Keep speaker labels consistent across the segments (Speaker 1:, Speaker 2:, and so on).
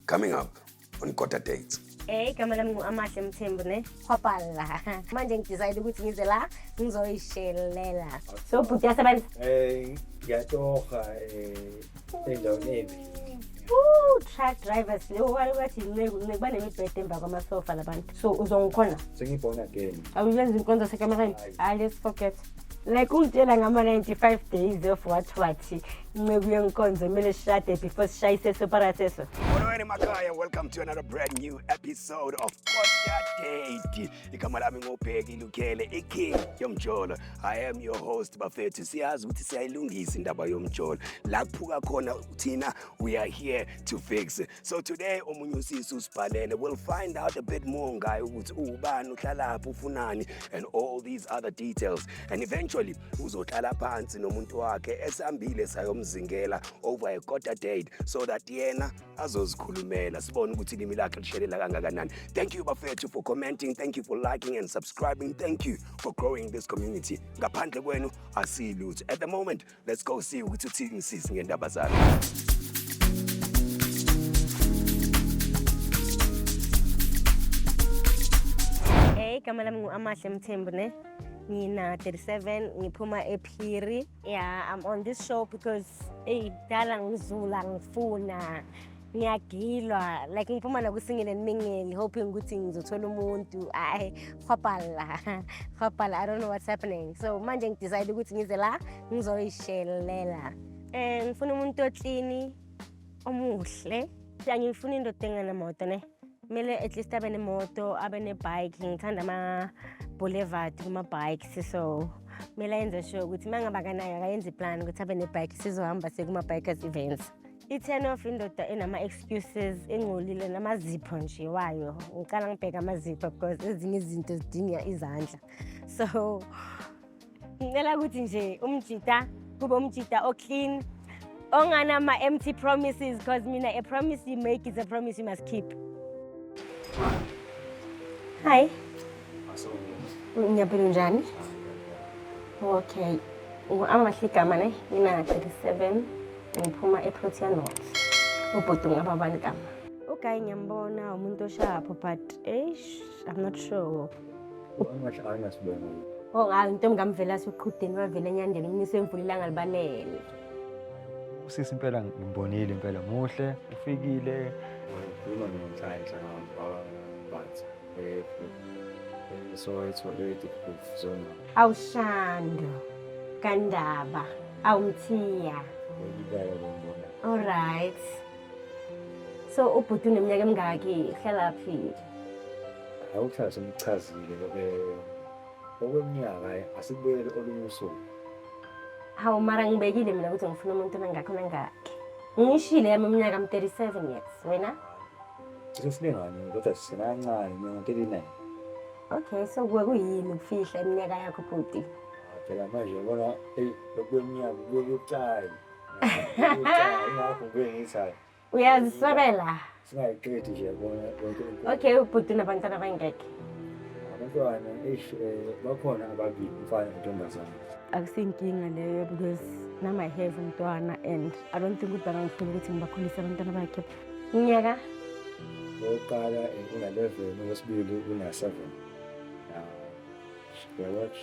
Speaker 1: Coming up on Kota Date.
Speaker 2: Hey, igama lami ngu-Amahle Mthembu ne Khwapala. Manje ngidecide ukuthi ngize la ngizoyishelela. So bhuti yasebenza.
Speaker 3: Ngiyatoha endaweni embi.
Speaker 2: Truck drivers leyo wathi nekuba nemibhede emba kwamasofa labantu. So uzongikhona.
Speaker 3: Sengibona again.
Speaker 2: Awuyenza inkonzo sekamereni. Let's forget. Like ungitshela ngama 95 days of what nceku yenkonzo kumele shade before sishayise separate so.
Speaker 1: Molweni Makaya, welcome to another brand new episode of Kota Date. Igama lami ngobheki Lukele, iking yomjolo. I am your host Bafethu. Siyazi ukuthi siyayilungisa indaba yomjolo. La kuphuka khona thina, we are here to fix. So today omunye usisi usibhalele, we'll find out a bit more ngayo ukuthi ubani uhlalaphi ufunani and all these other details. And eventually uzohlala phansi nomuntu wakhe esambile sayomzingela over a Kota Date so that yena azozikhulumela sibone ukuthi ilimi lakhe lishelela kangakanani. Thank you Bafethu for commenting, thank you for liking and subscribing, thank you for growing this community. Ngaphandle kwenu asilutho. At the moment, let's go see ukuthi uthini sisi ngendaba zakhe.
Speaker 2: Hey, igama lami ngu-Amahle Mthembu ne ngina 37 ngiphuma ePhiri. Yeah, I'm on this show because dala ngizula ngifuna ngiyagilwa like ngiphuma la kusingile nemingeli hoping ukuthi ngizothola umuntu Khwapala I don't know what's happening. So manje ngidecide ukuthi ngize la ngizoyishelela. Ngifuna umuntu oclean omuhle. Ngifuna indoda engenamoto ne. Kumele at least abe nemoto, abe nebike. Ngithanda ama boulevard kuma bikes so kumele enze sure ukuthi mangaba kanayo akayenze plan ukuthi abe nebike sizohamba sekuma bikers events. I-turn off indoda enama excuses engcolile namazipho nje wayo. Ngicala ngibheka amazipho because ezinye izinto zidinga izandla. So ngicela ukuthi nje umjita kube umjita o-clean onganama empty promises because mina a promise you make is a promise you must keep. Hi. Ngiyaphila njani? Okay. Amahle igama ne ngina 37 ngiphuma eProtea North. Ubhuti ngababani igama? Okay, ngiyambona umuntu oshapho but I'm not sure.
Speaker 3: Amahle angasibona.
Speaker 2: Hayi intombi ngamvela siqhudeni wavela enyandeni umnise emvulilanga libalele.
Speaker 3: Usisi impela ngimbonile impela muhle, ufikile. Ukhuluma nomthayisa but so it's very difficult zone.
Speaker 2: Awushando Kandaba awumthiya. All right. So ubhuti uneminyaka emingaki hlala phi?
Speaker 3: Awuhlala somchazile okweminyaka asibuyele oluso.
Speaker 2: Hawu mara ngibekile mina ukuthi ngifuna umuntu mangakho mangaki. Ngishile yami iminyaka 37 years wena?
Speaker 3: Sesilingani kodwa sinancane mina 39.
Speaker 2: Okay, so kuyini ukufihla iminyaka yakho bhuti?
Speaker 3: Phela manje ubona lokweminyaka kuyokucayi. Ngakho ngiyengithayi.
Speaker 2: Uyazisabela?
Speaker 3: Singayiqedi nje yabona konke.
Speaker 2: Okay, ubhuti unabantwana abangaki?
Speaker 3: Abantwana bakhona ababili umfana nentombazane.
Speaker 2: Akusinkinga leyo because nama I have umntwana and I don't think ukuthi bangangifuna ukuthi ngibakhulise abantwana bakhe. Iminyaka?
Speaker 3: Oqala una11 okwesibili una7.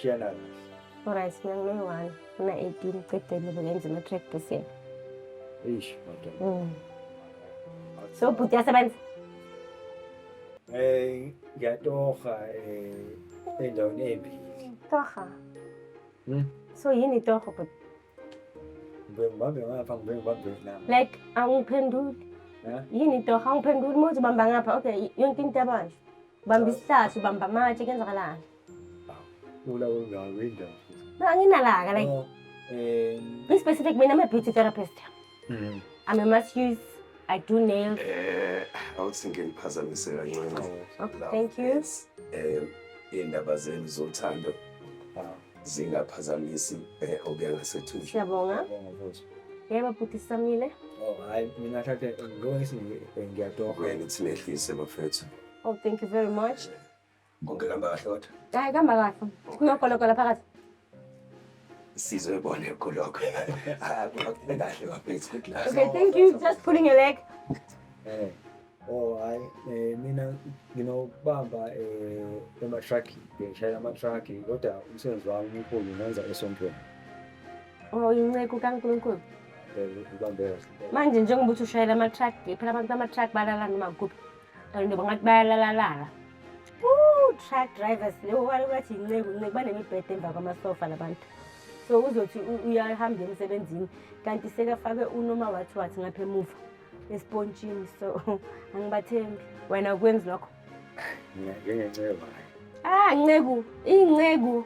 Speaker 3: Shiyana.
Speaker 2: Alright, mina ngi1 una 18 qedele bengenza ama track this year.
Speaker 3: Madam.
Speaker 2: So bhuti yasebenza?
Speaker 3: Ngiyatoha endaweni embi.
Speaker 2: Toha. So yini toha bhuti?
Speaker 3: Ngibambe ngapha ngibambe la.
Speaker 2: Like angiphenduli. Yini toha angiphenduli manje bamba ngapha. Okay, yonke into yabanje. Bamba isihlahla ubamba amatshe kenzakalani?
Speaker 3: Ula ngawinda.
Speaker 2: No, anginalaka like. Be specific, mina I'm a beauty therapist. I'm a masseuse. I do nails.
Speaker 1: I was thinking phazamiseka kancane.
Speaker 2: Okay, thank you.
Speaker 1: Indaba zenu zothando zingaphazamisi okuya ngasethuthi.
Speaker 2: Siyabonga. Yebo bhuti Samile.
Speaker 3: Hayi mina thathe ngiyatoha.
Speaker 1: Wena uthi nehlise Bafethu.
Speaker 2: Oh, thank you very much.
Speaker 1: Konke kuhamba kahle kodwa?
Speaker 2: Hayi kuhamba kahle. Kunokholokho lapha phakathi.
Speaker 1: Sizoyibona ekhulokho. Kahle Bafethu.
Speaker 2: Okay, thank you. Just pulling your leg.
Speaker 3: Oh hayi mina nginokubamba ema-truck, ngishayela ama-truck kodwa umsebenzi wami omkhulu ngenza esontweni.
Speaker 2: Oh, inceku kaNkulunkulu.
Speaker 3: Ubambeka.
Speaker 2: Manje njengoba uthi ushayela ama-truck, phela abantu ama-truck balala noma kuphi. Kanti bangathi bayalalalala. Truck drivers leyo bathi inceku banemibhede emva kwamasofa labantu. So uzothi uyahamba emsebenzini kanti sekafake unoma wathi ngapha emuva espontshini, so angibathembi. Wena ukwenzi lokho?
Speaker 3: Njengenceba.
Speaker 2: Inceku, inceku.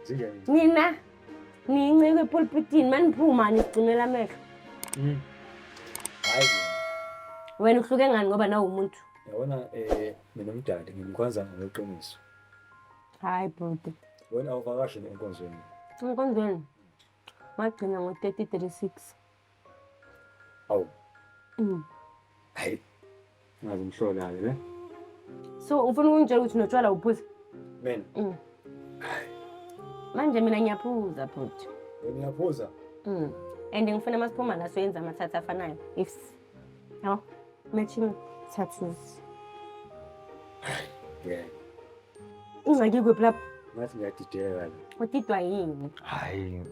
Speaker 3: Zinjani?
Speaker 2: Nina ninceku epulpitini maniphuma nigcinela amehlo.
Speaker 3: Hayi
Speaker 2: Wena uhluke ngani ngoba nawe umuntu?
Speaker 3: yabona mina umdali ngimkhonza ngeqiniso.
Speaker 2: Hayi bhuti.
Speaker 3: Wena awuvakashi enkonzweni.
Speaker 2: Enkonzweni magcina ngo-30:36.
Speaker 3: Awu. Hayi. Ngazi ngihlola-ke ne?
Speaker 2: So ufuna ukungitshela ukuthi notshwala uphuza?
Speaker 3: Mina?
Speaker 2: Manje mina ngiyaphuza bhuti.
Speaker 3: Wena uyaphuza?
Speaker 2: And ngifuna masiphuma la soyenza amathathu afanayo. No, matching tattoos.
Speaker 3: Yeah.
Speaker 2: Ingxaki kuphi lapho?
Speaker 3: Ngathi ngiyadideka la.
Speaker 2: Udidwa yini?
Speaker 4: Hayi,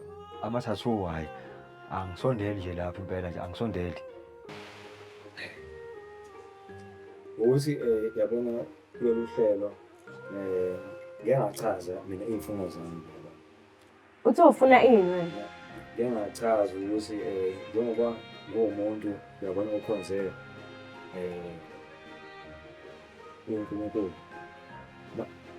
Speaker 4: amathathu hayi. Angisondeli nje lapha impela nje, angisondeli.
Speaker 3: Ukuthi yabona kulolu hlelo ngiyangachaza mina iy'mfuno zami.
Speaker 2: Uthi ufuna ini wena?
Speaker 3: Ngiyangachaza ukuthi njengoba nguwumuntu yabona ukhonze uNkulunkulu.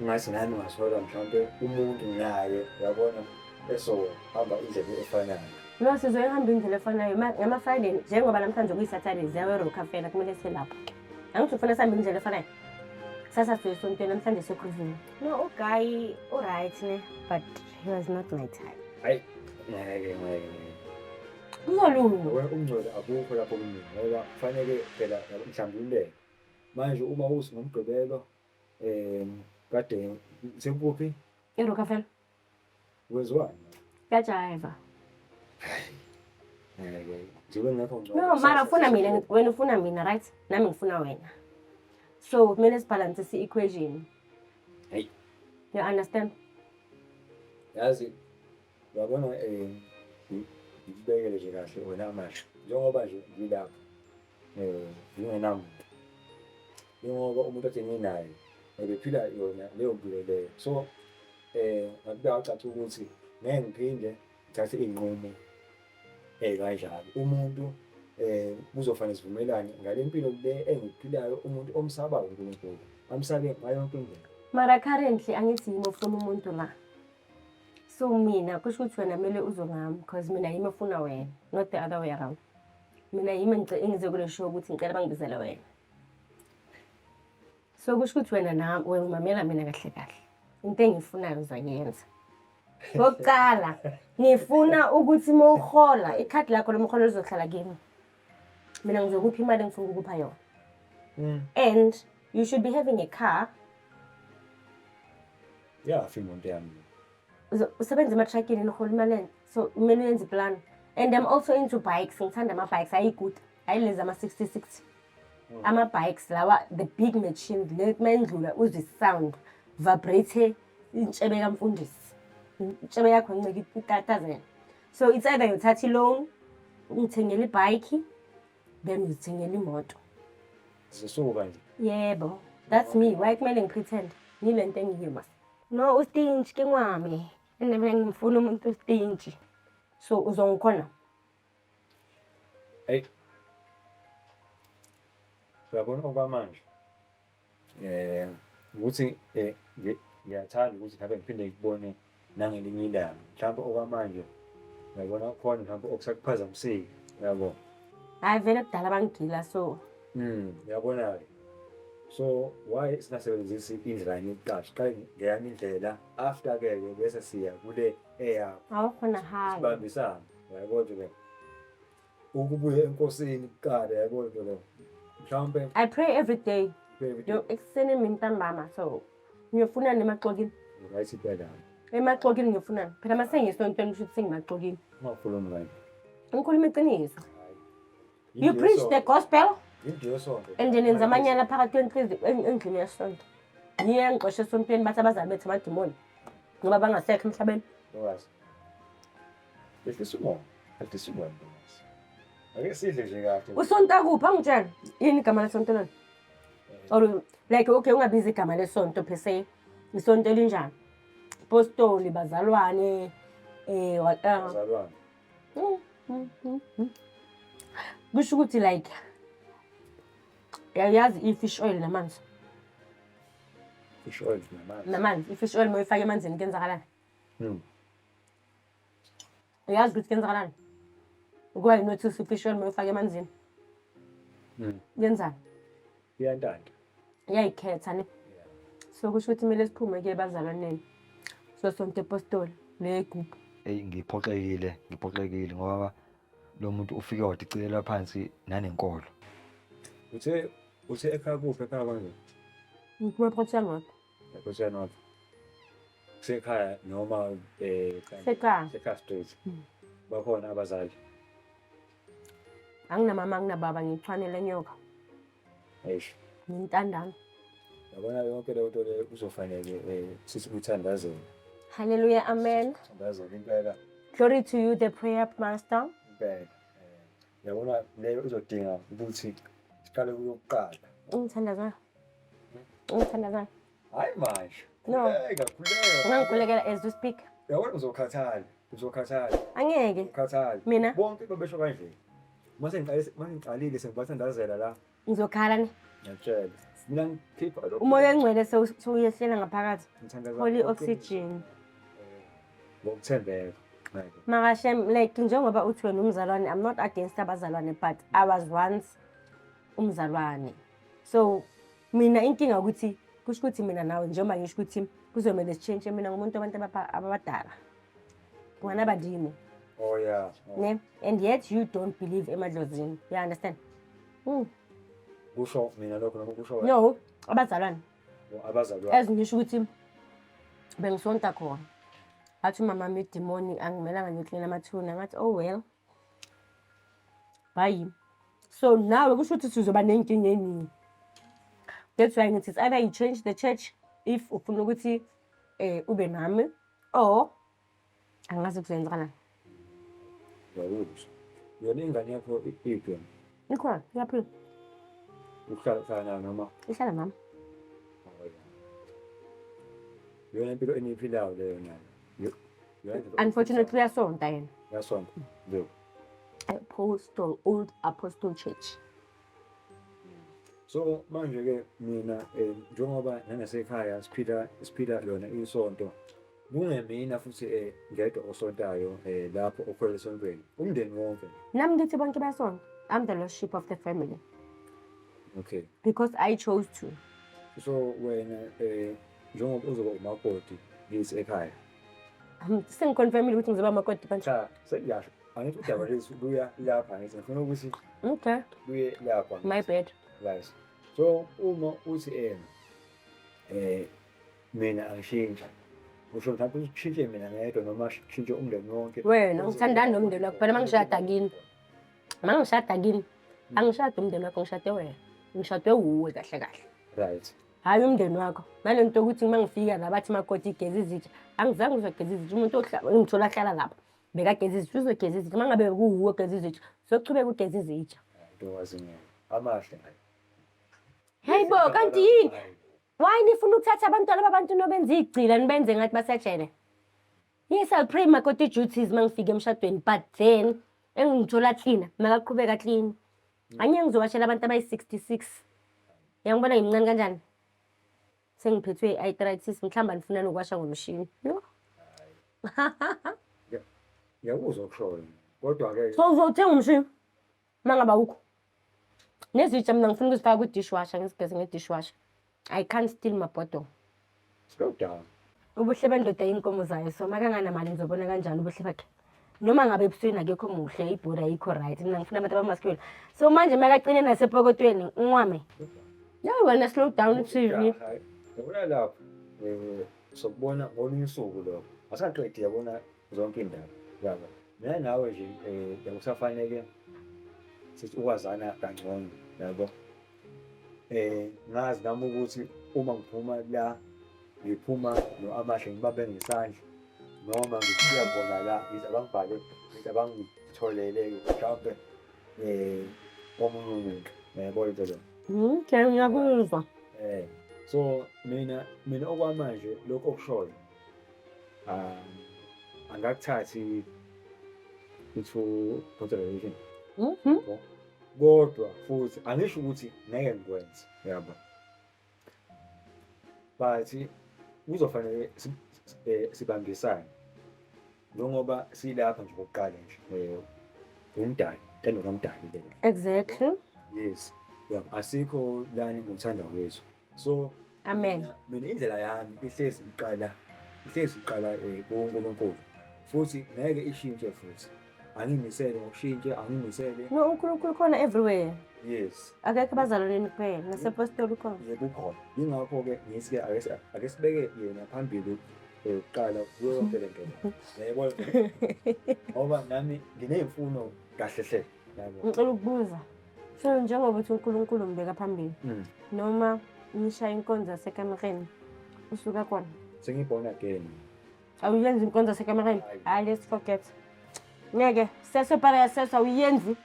Speaker 3: Ngathi nami ngasola mhlawumbe umuntu naye yabona esohamba indlela efanayo.
Speaker 2: No, sizoyihamba indlela efanayo. Ngama-Friday njengoba namhlanje kuyi-Saturday ziyawe-rock cafe kumele selapho. Angithi ufuna sihambe indlela efanayo? Kusasa siye esontweni, namhlanje sekhuvini. No, uGuy right ne, but he was not my type.
Speaker 3: Hayi, ngeke.
Speaker 2: Kuzolunga.
Speaker 3: Wena umngcwele akukho lapho kumina ngoba kufanele phela mhlawumbe manje uma uthi ngomgqibelo kade sekuphi
Speaker 2: I-rock cafe
Speaker 3: kwenziwani?
Speaker 2: kaJaiva.
Speaker 3: Ngeke njengoba ngekho
Speaker 2: No, mara ufuna mina, wena ufuna mina, right? Nami ngifuna wena. So kumele sibalansise i-equation.
Speaker 3: Hey.
Speaker 2: You understand?
Speaker 3: Yazi yabona ngibekele nje kahle wena manje njengoba nje ngilapha ngingenamuntu njengoba umuntu othi nginaye ebephila yona leyo mpilo leyo, so ngakuba caca ukuthi ngeke ngiphinde ngithathe iy'nqumo kanjalo. Umuntu kuzofanele sivumelane ngale mpilo le engiphilayo, umuntu omsabayo uNkulunkulu amsabe ngayo yonke indlela.
Speaker 2: Mara currently angithi yimi ofuna umuntu la. So mina kusho ukuthi wena kumele uzongami because mina yimi ofuna wena, not the other way around. Mina yimi engize kule show ukuthi ngicela bangibizele wena. So kusho ukuthi wena umamela mina kahle kahle. Into engiyifunayo uzoyenza. Ngokuqala ngifuna ukuthi uma uhola ikhadi lakho lomholo lizohlala kimi. Mina ngizokupha imali engifuna ukupha yona. And you should be having a car.
Speaker 3: Yafi imoto yami.
Speaker 2: Usebenza ema-truckini nohola imali, so kumele uyenze iplan. And I'm also into bikes. Ngithanda ama-bikes ayi-good. Ayilezi ama-60. Ama-bikes lawa, the big machines, mendlula uzwe sound, vibrate intshebe kamfundisi. Intshebe yakho inceke itatazela. So it's either uthatha i-loan, ungithengele ibhayiki, then uzithengele imoto.
Speaker 3: Zisuka nje.
Speaker 2: Yebo, that's me. Why kumele ngipretend? Yile nto engiyiyo mas. No, ustinji ke ngwami. Mina ngifuna umuntu ustinji. So uzongikhona.
Speaker 3: Hey. Uyabona okwamanje ukuthi ngiyathanda ukuthi ngabe ngiphinde ngikubone nangelinye ilanga. Mhlawumbe okwamanje uyabona khona mhlawumbe okusakuphazamiseki, uyabona.
Speaker 2: Hayi vele kudala bangigila so.
Speaker 3: Uyabona-ke. So why singasebenzisi indlela yokuqala? Siqale ngeyami indlela, after-ke bese siya kule eyakho.
Speaker 2: Awukhona hayi.
Speaker 3: Sibambisane, uyabona nje. Ukubuya enkosini kuqala, uyabona nje. Mhlawumbe
Speaker 2: I pray every day. Yo ekuseni mintambama so. Ngiyofuna nemaxokini.
Speaker 3: right phela.
Speaker 2: Emaxokini ngiyofuna. Phela mase ngisontweni kusho ukuthi sengimaxokini.
Speaker 3: Ungakhulumi kanje.
Speaker 2: Ngikhuluma iqiniso. You preach the gospel?
Speaker 3: into yesonto.
Speaker 2: And nenza amanyala phakathi kwenhliziyo endlini yesonto. Ngiye ngixoshe esontweni bathi abazali bethu amadimoni ngoba bangasekho emhlabeni.
Speaker 3: Nokwazi. Behlisa umoya. Behlisa umoya. Ake sidle nje kahle.
Speaker 2: Usonto kuphi angitshela? Yini igama lesonto lona? Or like okay ungabizi igama lesonto per se. Isonto elinjani? Apostoli bazalwane
Speaker 3: Bazalwane.
Speaker 2: Kusho ukuthi like yazi i-fish oil namanzi.
Speaker 3: Fish oil namanzi.
Speaker 2: Namanzi, i-fish oil moyifaka emanzini kenzakalani? Uyazi ukuthi kenzakalani? Ukuba notice i-fish oil moyifaka emanzini. Yenzani?
Speaker 3: Iyantanda.
Speaker 2: Iyayikhetha ne. So kusho ukuthi kumele siphume ke bazalwaneni. So sonke apostoli negroup.
Speaker 4: ngiphoxekile ngoba lo muntu ufike wadicelela phansi nanenkolo.
Speaker 3: Uthe ekhaya kuphi ekhaya kanje?
Speaker 2: Ngikuwe photha ngapha.
Speaker 3: Photha not. Sekhaya noma
Speaker 2: Sekhaya.
Speaker 3: Sekhaya street. Bakhona abazali.
Speaker 2: Anginamama anginababa ngithwanele nyoka.
Speaker 3: Eish.
Speaker 2: Ngintandana.
Speaker 3: Yabona yonke le nto le kuzofanele sithi kuthandazwe.
Speaker 2: Hallelujah, amen.
Speaker 3: Thandazwe impela.
Speaker 2: Glory to you, the prayer master.
Speaker 3: Impela. Yabona leyo uzodinga ukuthi siqale kuyokuqala.
Speaker 2: Ngithandazana. Ngithandazana.
Speaker 3: Hayi manje.
Speaker 2: No.
Speaker 3: Khuleka.
Speaker 2: Ungangikhulekela as we speak.
Speaker 3: Yabona uzokhathala.
Speaker 2: Angeke.
Speaker 3: Ukhathala.
Speaker 2: Mina?
Speaker 3: Bonke babesho kanje. Mase ngiqalile sengibathandazela la.
Speaker 2: Ngizokhala ne.
Speaker 3: Ngiyatshela. Mina ngikhipha lo.
Speaker 2: Umoya engcwele sewuyehlela ngaphakathi.
Speaker 3: Ngithandaza.
Speaker 2: Holy oxygen.
Speaker 3: Ngokuthembeka.
Speaker 2: Makashem like njengoba uthi wena umzalwane, I'm not against abazalwane but I was once umzalwane. So mina inkinga ukuthi kusho ukuthi mina nawe njengoba ngisho ukuthi kuzomela sichange mina ngumuntu abantu abadala. Ngwana badimo.
Speaker 3: Oh yeah.
Speaker 2: Ne? And yet you don't believe emadlozini. You understand?
Speaker 3: Kusho mina lokho noma kusho wena?
Speaker 2: No, abazalwane.
Speaker 3: Abazalwane.
Speaker 2: As ngisho ukuthi bengisonta khona. Athi mama medimoni angimelanga ngiclean amathuna ngathi oh well. Bye. So nawe kusho ukuthi sizoba nenkinga eningi. That's why ngithi either you change the church if ufuna ukuthi ube nami or angazi kuzenzakalani.
Speaker 3: Yawuthi. Yona ingane yakho iphi?
Speaker 2: Ikhona, yaphila.
Speaker 3: Uhlala noma?
Speaker 2: Ihlala nami.
Speaker 3: Yona impilo eniphilayo leyo nayo.
Speaker 2: Unfortunately uyasonta yena.
Speaker 3: Yasonto. Ndio.
Speaker 2: Old Apostle Church.
Speaker 3: So manje ke mina njengoba nangasekhaya siphila lona isonto. Kungemina futhi ngedwa osontayo lapho okholwa esontweni. Umndeni wonke.
Speaker 2: Nami ngithi bonke basonta. I'm the lordship of the family.
Speaker 3: Okay.
Speaker 2: Because I chose to.
Speaker 3: So wena njengoba uzoba umakoti ngisi ekhaya.
Speaker 2: Sengiconfirmile ukuthi ngizoba umakoti manje.
Speaker 3: Cha, seyasho. Angithi udaba lezi luya lapha ngithi ngifuna ukuthi
Speaker 2: Okay.
Speaker 3: luye lapha.
Speaker 2: My bad.
Speaker 3: Right. So uma uthi mina angishintsha. Usho mhlawumbe ushintshe mina ngedwa noma ushintshe umndeni wonke.
Speaker 2: Wena ngithandana nomndeni wakho phela mangishada kini. Mangishada kini. Angishada umndeni wakho ngishade wena. Ngishade uwe kahle kahle.
Speaker 3: Right.
Speaker 2: Hayi umndeni wakho. Nalento ukuthi mangifika la bathi makoti igezi izitsha. Angizange ngizogeza izitsha. Umuntu ngithola hlala lapha. Bekageza izitsha uzogeza izitsha. Mangabe kuwuwe ogeza izitsha. Sokuchubeka ugeza izitsha.
Speaker 3: Ntokazi mina. Amahle ngayo.
Speaker 2: Hey bo, kanti yini? Why nifuna ukuthatha abantwana babantu nobenza igcila nibenze ngathi basejele? Yes, I'll pray makoti duties mangifika emshadweni but then engithola clean, makaqhubeka clean. Anye ngizowashela abantu abayi66. Yangibona ngimncane kanjani? Sengiphethwe i-arthritis mhlamba nifuna nokwasha ngomshini. Yo.
Speaker 3: Yawuzwa ukushola. Kodwa ke
Speaker 2: So uzothenga umshini? Mangaba ukho. Nezitsha mina ngifuna ukuzifaka ku-dishwasher ngizigeze nge-dishwasher. I can't steal my bottle.
Speaker 3: slow down.
Speaker 2: Ubuhle bendoda inkomo zayo so makanganamali ngizobona kanjani ubuhle bakhe. Noma ngabe ebusweni akekho muhle ibhura ayikho right mina ngifuna abantu abamasculine. So manje makaqine nasepokotweni unqwame. Yayi wena slow down TV.
Speaker 3: Yabona lapho sokubona ngolunye usuku lo. Asaqedi yabona zonke indaba. Yaba. Mina nawe nje yakusafanele sithi ukwazana kangcono. yabo. Ngazi nami ukuthi uma ngiphuma la ngiphuma no-Amahle ngibabe ngesandla noma ngifika bona la ngithi abangibhale ngithi abangitholele mhlawumbe omunye umuntu yabo into leyo.
Speaker 2: Okay, ngiyakuzwa.
Speaker 3: So mina okwamanje lokho okushoyo angakuthathi into consideration. Kodwa futhi angisho ukuthi ngeke ngikwenze yabo. But kuzofanele sibambisane njengoba silapha nje kokuqala nje umdali tendo kamdali le.
Speaker 2: Exactly.
Speaker 3: Yes. Yeah, asikho lana ngothanda kwethu. So
Speaker 2: Amen.
Speaker 3: mina indlela yami ihlezi iqala kuNkulunkulu. Futhi ngeke ishintshe futhi. Angimisele ngokushintshe, angimisele.
Speaker 2: No, uNkulunkulu khona everywhere.
Speaker 3: Yes.
Speaker 2: Akekho bazalwane kuphela, nasepostoli khona.
Speaker 3: Yebo khona. Yingakho-ke ngithi ake sibeke yena phambili kuqala kuyo yonke le nto. Yebo. Ngoba nami ngineyimfuno kahle hle. Yabo.
Speaker 2: Ngicela ukubuza. So njengoba uthi uNkulunkulu umbeka phambili. Noma nishaya inkonzo yasekamereni usuka khona.
Speaker 3: Sengibona again.
Speaker 2: Awuyenzi inkonzo yasekamereni? Hayi, let's forget. Ngeke, sesepara sesa uyenzi.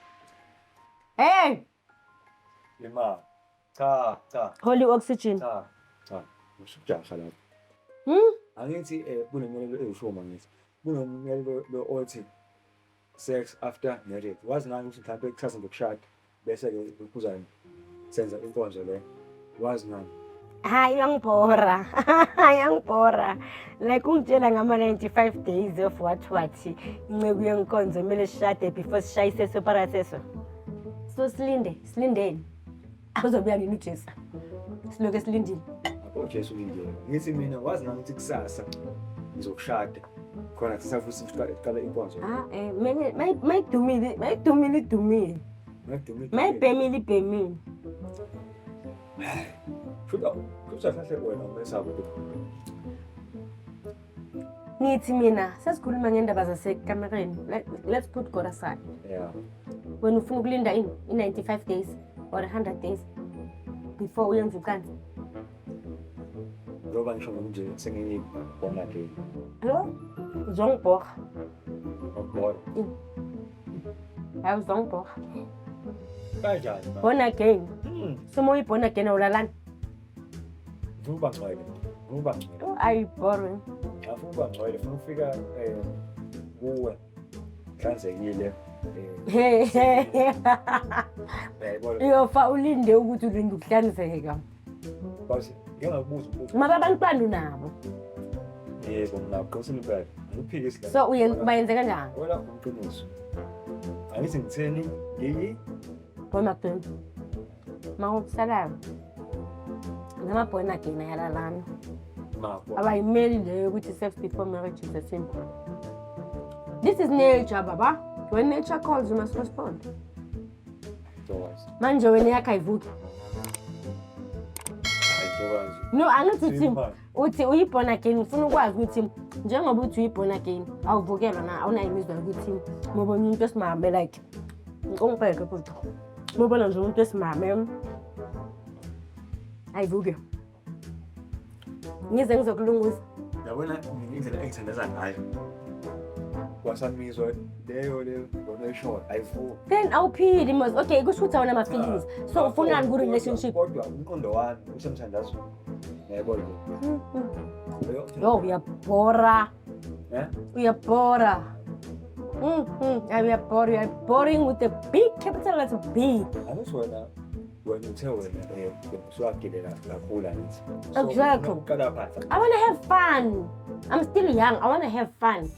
Speaker 2: Hey!
Speaker 3: Lima. Cha.
Speaker 2: Holy oxygen.
Speaker 3: Cha. Usujaha lapho. Angithi kunemiyalelo eyishoma ngithi. Kunomyalelo lo othi sex after marriage. Wazi nami ukuthi mhlawumbe kusasa ngokushada bese ke ukuzani senza inkonzo le. Wazi nami.
Speaker 2: Hayi yangibhora. Like ungitshela ngama 95 days of what inceku yenkonzo kumele sishade before sishayise separa seso. So silindeni. Uzobuya nini uJesu? Siloke silindile.
Speaker 3: Jesu ulindele. Ngithi mina wazi nami ukuthi kusasa ngizokushada. Khona sisafuthi siqala inkonzo.
Speaker 2: Mayidumile. Mayibhemile.
Speaker 3: Kusahle wena umesabo.
Speaker 2: Ngithi mina sesikhuluma ngendaba zasekamereni. Let's put God aside.
Speaker 3: Yeah.
Speaker 2: When ufuna ukulinda in 95 days or 100 days before uyenze ucansi.
Speaker 3: Ngoba ngisho nje sengiyibona ke.
Speaker 2: Lo uzongibhora.
Speaker 3: Ngibona.
Speaker 2: Hayi uzongibhora.
Speaker 3: Kanjani ba?
Speaker 2: Born again. Somo born again ulalana.
Speaker 3: Vuba ngcwele.
Speaker 2: Ayi boring.
Speaker 3: Afuba ngcwele funa ufika kuwe. Hlanzekile.
Speaker 2: Uyofa ulinde ukuthi ulinde ukuhlanzeka.
Speaker 3: Basi ngiyakubuza ukuthi
Speaker 2: Maba abantwana nabo.
Speaker 3: yebo nginakuqosela impela. Ngiphike isila.
Speaker 2: So bayenze kanjani?
Speaker 3: Wena umqiniso. Angithi ngitheni ngiyi
Speaker 2: Born again. Mawukusalayo. Ngama born again ayalalana.
Speaker 3: mapho.
Speaker 2: Abayimeli leyo ukuthi sex before marriage is a sin. This is nature, baba. When nature calls, you must respond. Manje wena yakho ayivuki. No, angithi team. Uthi uyiborn again, ufuna ukwazi ukuthi njengoba uthi uyiborn again, awuvukelwa na awunayo imizwa ukuthi ngoba umuntu esimame like ngongibheke futhi. Ngoba nje umuntu esimame ayivuke. Ngize ngizokulungisa.
Speaker 3: Yabona indlela engithandaza ngayo. Kwasamizwa leyo donation ayifu.
Speaker 2: Then awuphili mos. Okay, kusho ukuthi awuna ama-feelings. So ufunani ku relationship?
Speaker 3: Kodwa umqondo wami usemthandazo. Yebo.
Speaker 2: Yo, uyabhora. Uyabhora. You are boring with a big capital letter B.
Speaker 3: Angithi wena uthe wena usuwagelela kakhulu angithi.
Speaker 2: Exactly. I want to have fun. I'm still young. I want to have fun.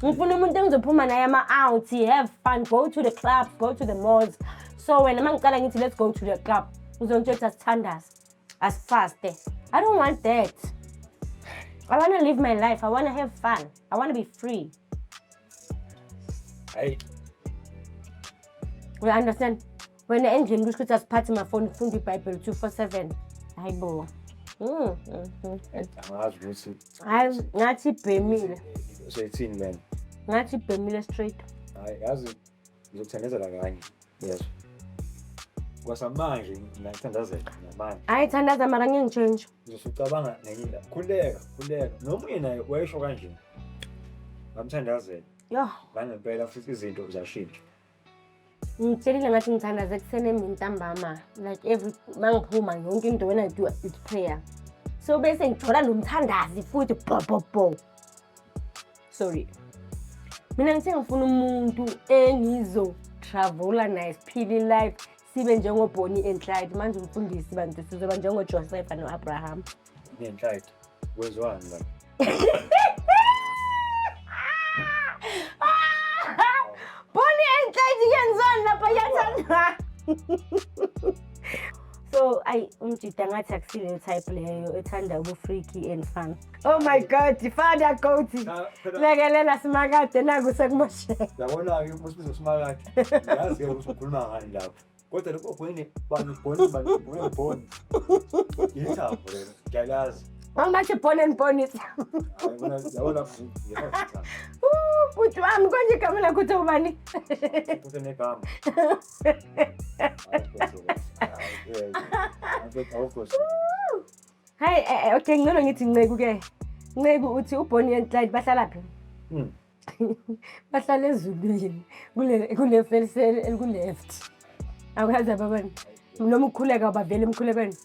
Speaker 2: Ngifuna umuntu engizophuma naye out, have fun, go to the clubs, go to the malls. So when mangicala ngithi let's go to the club, uzongitshela sithandaza as fast. I don't want that. I want to live my life. I want to have fun. I want to be free.
Speaker 3: Hey.
Speaker 2: We understand? When the engine kusho ukuthi asiphathe my phone ufunda iBhayibheli 247. Hayibo.
Speaker 3: Angazi ukuthi
Speaker 2: Hayi ngathi ibhemile.
Speaker 3: Sethini man.
Speaker 2: Ngathi ibhemile straight.
Speaker 3: Hayi yazi ngizokuthandazela kanye. Yes. kwasamanje ngiyathandazela namanje.
Speaker 2: Hayi thandaza mara ngiyangitshentsha.
Speaker 3: Uzosucabanga nenye indaba. Khuleka. Nomunye naye wayesho kanje. Ngamthandazela.
Speaker 2: Yo,
Speaker 3: Ngangempela futhi izinto zashintsha.
Speaker 2: ngitshelile ngathi ngithandaza ekuseni emini ntambama. Like every mangiphuma yonke into when I do is prayer. So bese ngithola nomthandazi futhi bo. Sorry. Mina ngithe ngifuna umuntu engizo travela naye siphile life sibe njengoBonnie and Clyde manje umfundisi bantu sizoba njengoJoseph noAbraham.
Speaker 3: Nenhlayde. Wezwani la?
Speaker 2: Bonnie and Clyde yenzani lapha yathanda. So umjida ngathi akusile type leyo ethanda ubufreaky and fun. Oh my god, Father Coty. Lekelela simakade naku sekumoshela.
Speaker 3: Yabona-ke usibizo simakade. Yazi-ke ukuthi ukhuluma ngani lapho. Kodwa lokho Bonnie. Yithambo lelo. Ngiyalazi.
Speaker 2: Mangathi Bonnie and Bonnie.
Speaker 3: Yabona
Speaker 2: Futhi wami konje igama lakho uthi ubani?
Speaker 3: futhi negama.
Speaker 2: Hayi okay ngcono ngithi Ncegu ke. Ncegu uthi uBonnie and Clyde bahlala phi? Bahlala ezulwini kule felsele elikuleft. Awukazi ababani. Noma ukukhuleka bavela emkhulekweni.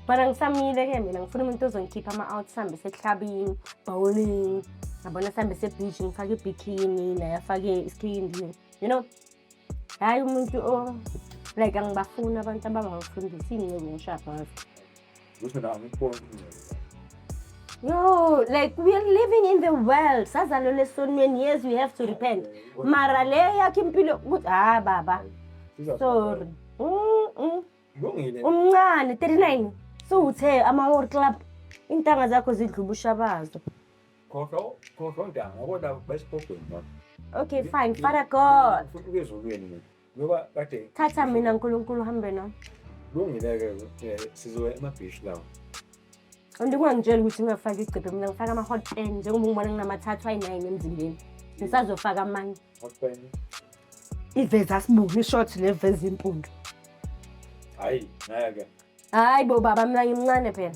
Speaker 2: Bara ngisamile ke mina ngifuna umuntu ozongikhipha ama-out sambe sehlabini, bowling, ngabona sambe se-beach ngifake ibikini, naye afake iskindi, you know. Hayi umuntu like angibafuna abantu abangafundisa ingcebo ngishapha ngazo.
Speaker 3: Ukuthi mina angikuboni.
Speaker 2: Yo, like we are living in the world. Sazalo lesonweni, yes, we have to repent. Mara le yakhe impilo baba. Sorry.
Speaker 3: Ngongile.
Speaker 2: Umncane 39. So uthe ama-World Club intanga zakho zidlubusha bazo.
Speaker 3: Khokho ntanga kodwa basipopeni mama.
Speaker 2: Okay, fine. Father God.
Speaker 3: Futhi ezulwini mina. Ngoba kade
Speaker 2: Thatha mina uNkulunkulu hambe nami.
Speaker 3: Ngongile-ke sizoya ema-beach lawo.
Speaker 2: Andikungangitshela ukuthi ngingafaka igcebhe mina ngifaka ama-hot pen njengoba ngibona nginama-tattoo ayi-9 emzimbeni. Ngisazofaka amanye.
Speaker 3: Hotpen.
Speaker 2: Ivezi asibungu ishort levezi impundu.
Speaker 3: Hayi, naye-ke.
Speaker 2: Hayi bo baba mina ngimncane phela.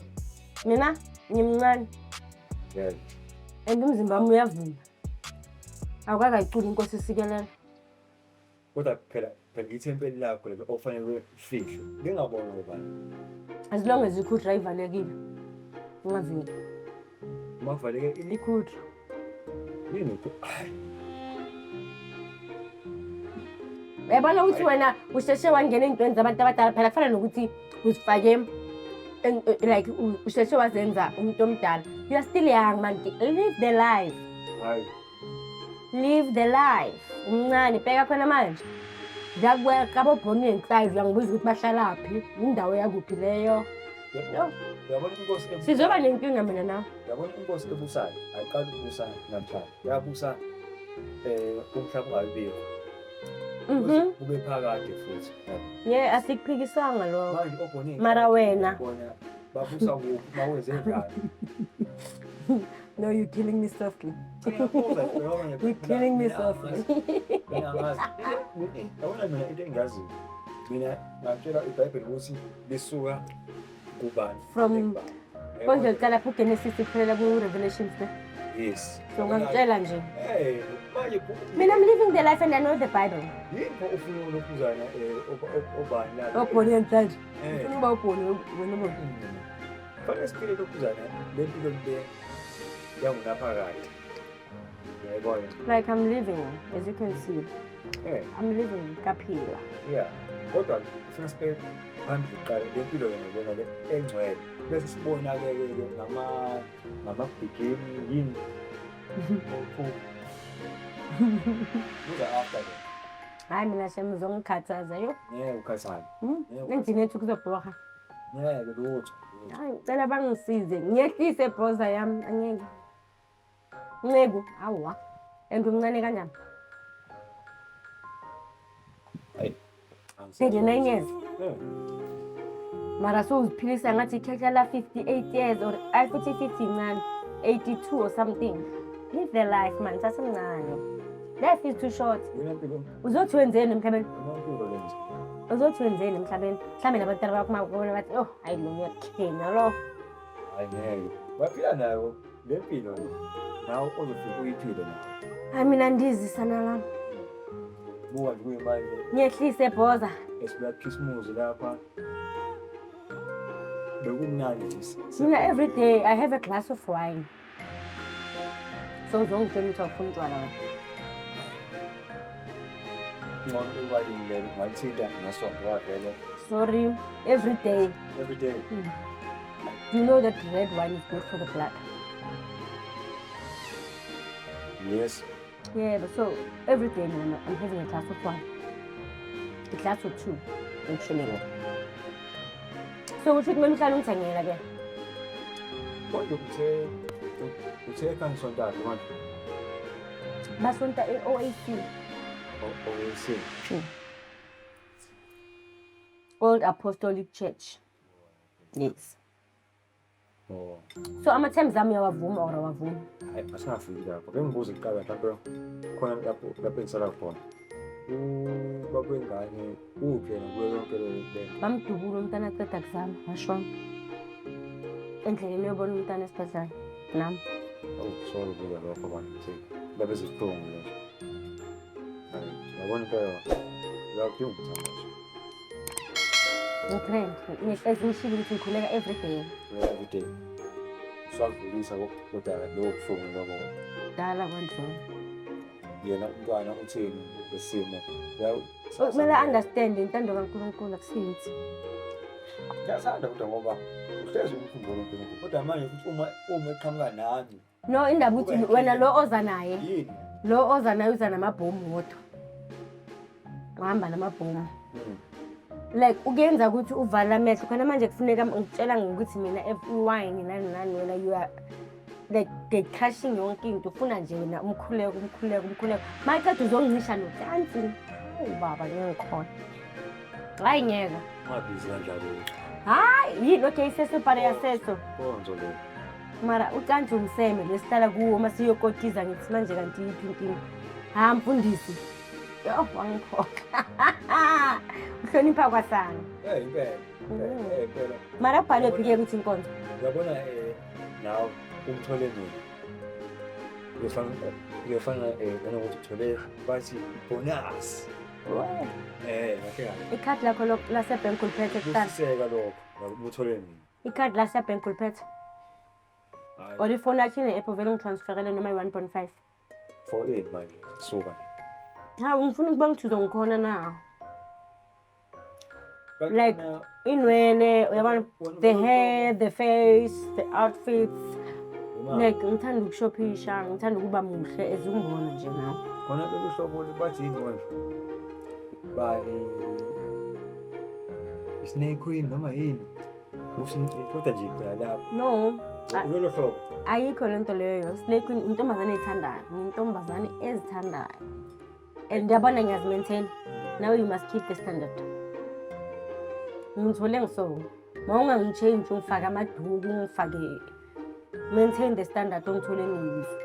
Speaker 2: Mina ngimncane.
Speaker 3: Yes.
Speaker 2: And umzimba wami uyavuma. Awukakayiculi inkosi isikelela.
Speaker 3: Kodwa phela ithempeli lakho lelo ofanele ufihle. Ngingabona ubani.
Speaker 2: As long as ikhudra ivalekile. Ungavini.
Speaker 3: Uma kuvaleke
Speaker 2: Ikhudra.
Speaker 3: yini?
Speaker 2: Uyabona ukuthi wena usheshe wangena ey'ntweni zabantu abadala phela kufana nokuthi uzifake like usheshe wazenza umuntu omdala. You are still young man. Live the life.
Speaker 3: Hayi.
Speaker 2: Live the life. Umncane bheka khona manje. Ngiyakubuya kabo Bonnie and Clyde uyangibuza ukuthi bahlalaphi. Indawo yakuphi leyo?
Speaker 3: Uyabona inkosi
Speaker 2: Sizoba nenkinga mina nawe.
Speaker 3: Uyabona inkosi ebusayo ayiqali ukubusa namhlanje. Yabusa umhlaba ungabibikho. Ube phakade futhi.
Speaker 2: Yeah, asikuphikisanga lo.
Speaker 3: Manje oBonnie.
Speaker 2: Mara wena.
Speaker 3: Bona babusa mawenze njalo.
Speaker 2: No, you're killing me softly. You're killing me softly.
Speaker 3: Yabona mina into engaziyo. Mina ngakutshela iBhayibheli ukuthi lisuka kubani.
Speaker 2: From konje uqala phu Genesis kuphelela ku Revelations ne.
Speaker 3: Yes.
Speaker 2: So ngakutshela nje.
Speaker 3: Manje
Speaker 2: Mina I'm living the life and I know the Bible.
Speaker 3: yini ufuna ukuzana obani la.
Speaker 2: Bonnie and Clyde. Ufuna uba uBonnie wena umuntu.
Speaker 3: Fanele siphile lokuzana lempilo le yangunaphakade. Yayibona.
Speaker 2: Like I'm living, as you can see. I'm living kaphila.
Speaker 3: Yeah. Kodwa ufuna siphile phambili qala lempilo yona le engcwele. Bese sibona-ke ngama-bikini yini. Kuza after ke.
Speaker 2: Hayi mina shem uzongikhathaza yo.
Speaker 3: Ngeke ukhathale.
Speaker 2: Endlini yethu kuzobhorha.
Speaker 3: Ngeke lutho.
Speaker 2: Hayi ngicela bangisize ngiyehlise ibhoza yami angeke. Ncegu awa. And umncane kanjani? 39 years. Mara so uziphilisa ngathi ikhehla la 58 years or I futhi 59, 82 or something. Live the life man, sasemncane. Life is too short.
Speaker 3: Yena impilo.
Speaker 2: Uzothi wenzeni emhlabeni?
Speaker 3: Impilo lenze.
Speaker 2: uzothi wenzeni emhlabeni mhlawumbe nabantwana bakho makubona bathi oh hayi lo uyakhena lo
Speaker 3: hayi ngeke baphila nayo le mpilo nawe uzofika uyiphile nayo
Speaker 2: hayi mina ndizisana lami
Speaker 3: buka nje kuyimali
Speaker 2: ngiyehlise ebhoza
Speaker 3: esibula Christmas lapha bekumnandi nje
Speaker 2: mina every day I have a glass of wine so ngizongitshela ukuthi awufuna utshwala wena
Speaker 3: ngcono ubalulekile ngalithinta ngasonto vele
Speaker 2: sorry every day
Speaker 3: every day
Speaker 2: do you know that red wine is good for the blood
Speaker 3: yes
Speaker 2: yeah but so every day man, I'm having a glass of wine a glass or two actually so uthi kumele uhlale ungithengela ke
Speaker 3: kodwa uthe kangisontayo manje
Speaker 2: basonta e-OAC
Speaker 3: oyisi
Speaker 2: Old Apostolic Church yes
Speaker 3: oh
Speaker 2: so ama-terms ami uyawavuma or awavumi
Speaker 3: hayi asafiki lapho bengibuza iqala mhlawumbe khona lapho engisala khona babengane uphi yena kuyo yonke le
Speaker 2: bamdubula umntana aqeda kuzama washona endleleni uyobona umntana esibhedlela nami
Speaker 3: sorry kuya lokho abantu babezithungu lezo yabona impela uyakudinga ukuthi
Speaker 2: ngiphela ngishilo ukuthi ngikhuleka every day
Speaker 3: every day sakudlulisa kodwa lokho kufunga lokho
Speaker 2: dala kwandlula
Speaker 3: yena umntwana uthini lesimo
Speaker 2: kumele understand intando kaNkulunkulu akusinzi
Speaker 3: ngiyasanda kodwa ngoba uhlezi umkhumbula uNkulunkulu kodwa manje futhi uma eqhamuka nami
Speaker 2: no indaba uthi wena lo oza naye
Speaker 3: yini
Speaker 2: lo oza naye uza namabhomu wodwa uhamba namabhomu like ukuyenza ukuthi uvala amehlo khona manje kufuneka ngitshela ngokuthi mina iwine nani nani wena you are like they crushing yonke into ufuna nje wena umkhuleko mayiceda uzongisha nocansi baba ngikhona hayi ngeke
Speaker 3: mabhizi kanjalo
Speaker 2: hayi yini okay sesepare yasetho
Speaker 3: konzo lo
Speaker 2: mara ucansi umseme lesihlala kuwo masiyokotiza ngithi manje kanti yiphi inkinga ha mfundisi yo wangiphoka uhlonipha kwasana
Speaker 3: impela
Speaker 2: mara kubhalwe phike ukuthi inkonzo
Speaker 3: uyabona nawe umthole nini uyofana nanokuthi uthole bathi bonus ngakhe
Speaker 2: ikhadi lakho lasebhenki uliphethe kuqala
Speaker 3: kusiseka lokho uthole nini
Speaker 2: ikhadi lasebhenki uliphethe or ifoni yakho ine-app vele ungitransferele noma i-1.5
Speaker 3: for 8 manje suka
Speaker 2: hawu ngifuna ukuba ngithuzo ngikhona na like inwele uyabona the hair the face the outfits like ngithanda ukushophisha ngithanda ukuba muhle ezungibona nje nawe
Speaker 3: khona lolu hlobo bathi yini wena bani snake queen noma yini kodwa nje phela lapho
Speaker 2: no
Speaker 3: lolu hlobo
Speaker 2: ayikho lento leyo snake queen intombazane ezithandayo intombazane ezithandayo and yabona ngiyazimaintain now you must keep the standard ngithole ngiso mawungangichange ungifake amaduku ngifake maintain the standard ongithole ngiyizo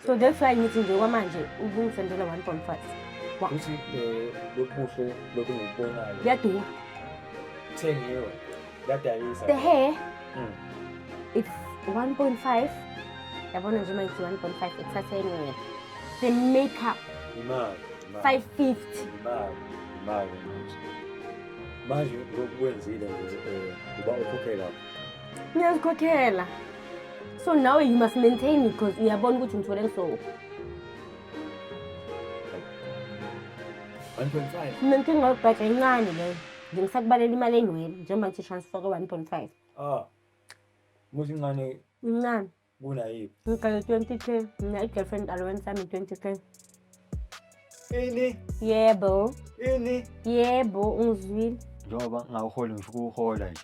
Speaker 2: so that's why ngithi nje kwamanje ubungisendela 1.5
Speaker 3: uthi lokuhle lokungikubonayo
Speaker 2: yadura
Speaker 3: thengiwe yadayisa
Speaker 2: the hair it's 1.5 yabona nje manje 1.5 exathenwe the makeup
Speaker 3: imali
Speaker 2: 550
Speaker 3: imali manje lokwenzile uba ukhokhela
Speaker 2: ngiyazikhokhela so now you must maintain it because uyabona ukuthi ngithole ngiso
Speaker 3: 1.5
Speaker 2: mina nkinga yokubhaja incane leyo nje ngisakubalela imali enwele njengoba ngithi transfer ko-1.5
Speaker 3: muthi incane
Speaker 2: incane
Speaker 3: kunayiphi
Speaker 2: ngigale 20k mina i-girlfriend allowance sami 20k
Speaker 3: ini
Speaker 2: yebo ungizwile
Speaker 4: njengoba ngawuholi ngifika ukuhola nje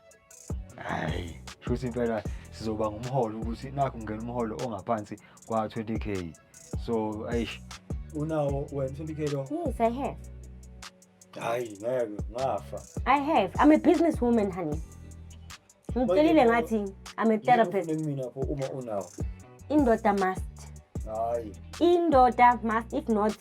Speaker 4: hayi shuthi impela sizoba ngumholo ukuthi nakho ngena umholo ongaphansi kwa 20k so ayish
Speaker 3: unawo wena 20k lo
Speaker 2: yes I have
Speaker 3: hayi ngeke ngafa
Speaker 2: I have I'm a businesswoman honey ngitshelile ngathi I'm a therapist
Speaker 3: mina pho uma unawo
Speaker 2: indoda must
Speaker 3: hayi
Speaker 2: indoda must if not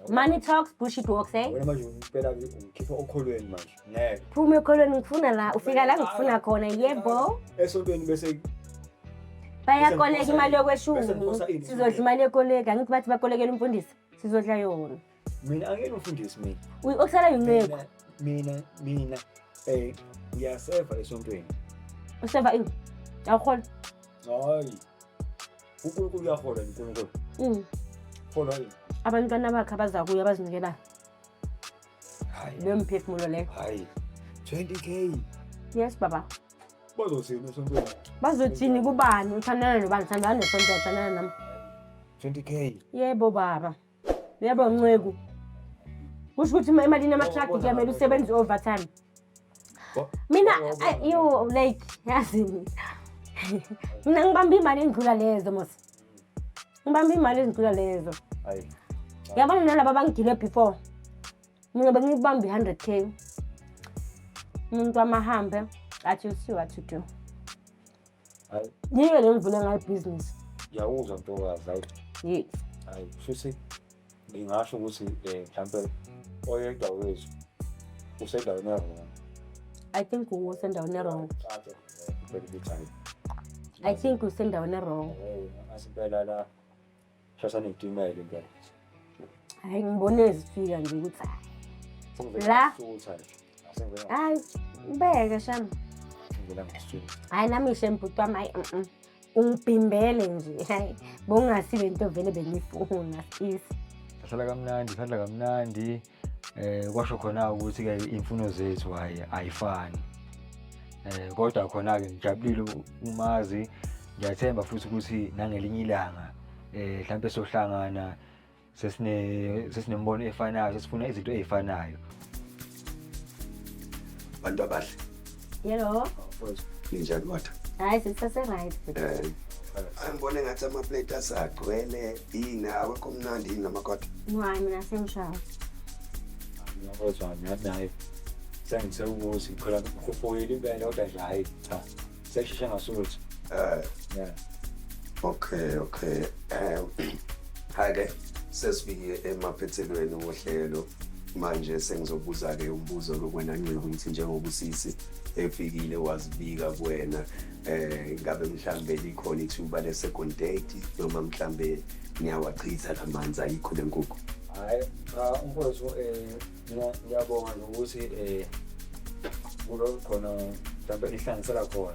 Speaker 2: Money talks, bullshit walks, eh?
Speaker 3: Wena manje ngicela ukhipha okholweni manje. Ngeke.
Speaker 2: Phuma ekholweni ngifuna la, ufika la ngifuna khona, yebo.
Speaker 3: Esontweni bese
Speaker 2: Bayakoleka imali yokweshumi. Sizodla imali yokoleka, angithi bathi bakolekela umfundisi. Sizodla yona.
Speaker 3: mina angeke umfundisi mina.
Speaker 2: Okusala yinqeko.
Speaker 3: Mina ngiyaseva esontweni.
Speaker 2: Useva ini? Awukhola?
Speaker 3: Hayi. uNkulunkulu uyahola uNkulunkulu. Hola yini?
Speaker 2: Abantwana bakhe abazakuya abazinikelayo.
Speaker 3: Hayi.
Speaker 2: Leyo mphefumulo leyo.
Speaker 3: Hayi. 20k.
Speaker 2: Yes baba.
Speaker 3: Bazothini esontweni?
Speaker 2: Bazothini kubani? Uthandana nobani? Uthandana nesonto, uthandana nami.
Speaker 3: 20k.
Speaker 2: Yebo baba. Yebo nceku. Kusho ukuthi imali nama-truck kuyamele usebenze overtime. Mina you like yazi. Mina ngibamba imali endlula lezo mos. Ngibamba imali endlula lezo.
Speaker 3: Hayi.
Speaker 2: Yabona nalabo abangigile before. Mina bengibamba 100k. Umuntu amahambe athi you see what to do.
Speaker 3: Hayi.
Speaker 2: Yiyo le ngivule ngayo business.
Speaker 3: Yawuzwa ntokazi hayi.
Speaker 2: Yes.
Speaker 3: Hayi, futhi ngingasho ukuthi mhlambe oyedwa wethu usendaweni wrong.
Speaker 2: I think usendaweni wrong. I think usendaweni wrong.
Speaker 3: Asiphela la shasa netimela ngeke.
Speaker 2: Hayi ngibone ezifika nje ukuthi la hayi ubeke shami.
Speaker 3: Ngibona ngisho.
Speaker 2: Hayi nami shemputu wami ungibhimbele nje. Hayi bongasibe into vele bengifuna sis.
Speaker 4: Sahlala kamnandi kwasho khona ukuthi ke imfuno zethu hayi ayifani. Kodwa khona ke ngijabulile umazi ngiyathemba futhi ukuthi nangelinye ilanga mhlambe sohlangana sesinembono efanayo sesifuna izinto ezifanayo.
Speaker 1: Bantu abahle.
Speaker 2: Yebo.
Speaker 1: Ninjani kodwa?
Speaker 2: Hayi sisase right.
Speaker 1: Angibone ngathi ama-plate asagcwele yini awekho mnandi yini namakodwa.
Speaker 2: Hayi mina sengishaya.
Speaker 3: Ngiyabuzwa naye. Sengithe ukuthi phela kufoyile impela kodwa nje hayi cha. Sesheshe ngasuthi. Yeah.
Speaker 1: Okay. Hayi sesifike emaphethelweni wohlelo manje sengizobuza ke umbuzo lokwena Ncweku ngithi njengoba usisi efikile wazibika kuwena ngabe mhlambe likhona ithuba le second date noma mhlambe niyawachitha lamanzi ayikho lenkukhu.
Speaker 3: Hayi umfowethu ngiyabonga ukuthi kulo khona mhlambe ihlanganisela khona.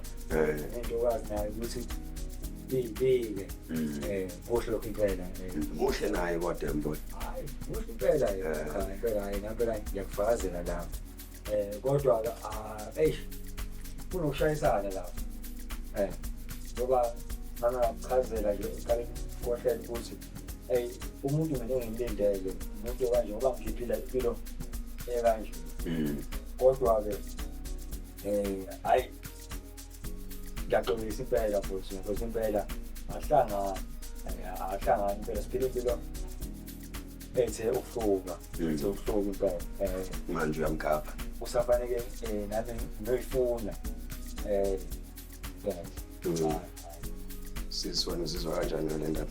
Speaker 3: Into okwazi nayo ukuthi ibike kuhle lokho impela
Speaker 1: muhle naye kodwa mbona.
Speaker 3: Hayi kuhle impela impela hayi ngempela ngiyakufakazela la. Kodwa kunokushayisana la. Ngoba ngachazela nje ekaleni kohlelo ukuthi umuntu mina engimlindele umuntu kanje ngoba ngiphila impilo ekanje. Kodwa ke hayi ngiyaqinisa impela futhi ngoba impela ahlangana impela siphila impilo ethe ukuhluka impela
Speaker 1: manje uyamkhapha
Speaker 3: usafanele nami ngiyifuna
Speaker 1: sizwa kanjani ngale ndaba?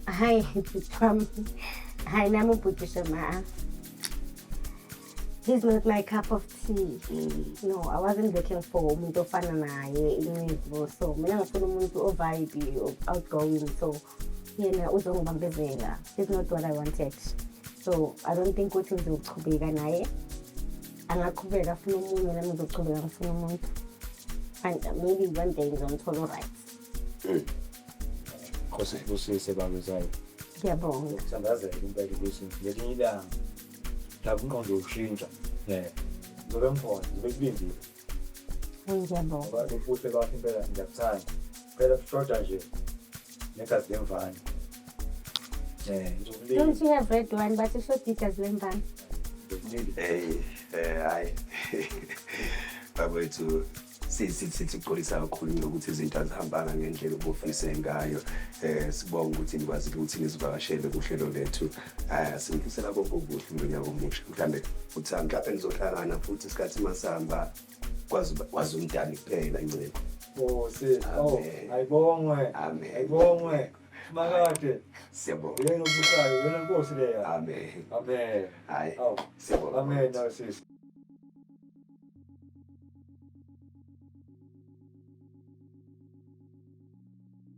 Speaker 2: Hayi from hayi nami ubhutisha ma. He's not my cup of tea. No, I wasn't looking for umuntu ofana naye iNcweku. So mina ngifuna umuntu o-vibe, outgoing. So yena uzongibambezela. It's not what I wanted. So I don't think ukuthi ngizochubeka naye. Angaqhubeka afuna umuntu nami ngizochubeka ngifuna umuntu. And maybe one day ngizomthola right.
Speaker 3: Khosi kusise babezayo.
Speaker 2: Ngiyabonga.
Speaker 3: Sangazela impela ukuthi ngelinye ilanga lapho umqondo ushintsha. Ngoba mfowethu ngibekubindile.
Speaker 2: Ngiyabonga.
Speaker 3: Ngoba ubuhle bakho impela ngiyakuthanda. Phela shoda nje negazi lemvana.
Speaker 2: Don't you have red wine but you should eat as lemon.
Speaker 1: Hayi. Babethu sithi uxolisa kakhulu ngokuthi izinto azihambanga ngendlela obufise ngayo. Sibonga ukuthi nikwazi ukuthi nizivakashele kuhlelo lethu. Simfisela konke okuhle ngonyaka omusha. Mhlambe uthi mhlawumbe nizohlangana futhi isikhathi masihamba kwazi umntana kuphela Ncweku.
Speaker 3: Ayibongwe.
Speaker 1: Amen.
Speaker 3: Ayibongwe. Makade.
Speaker 1: Siyabonga.
Speaker 3: Yena obusayo, yena Nkosi leya.
Speaker 1: Amen.
Speaker 3: Amen.
Speaker 1: Hayi.
Speaker 3: Awu.
Speaker 1: Siyabonga.
Speaker 3: Amen, sisi.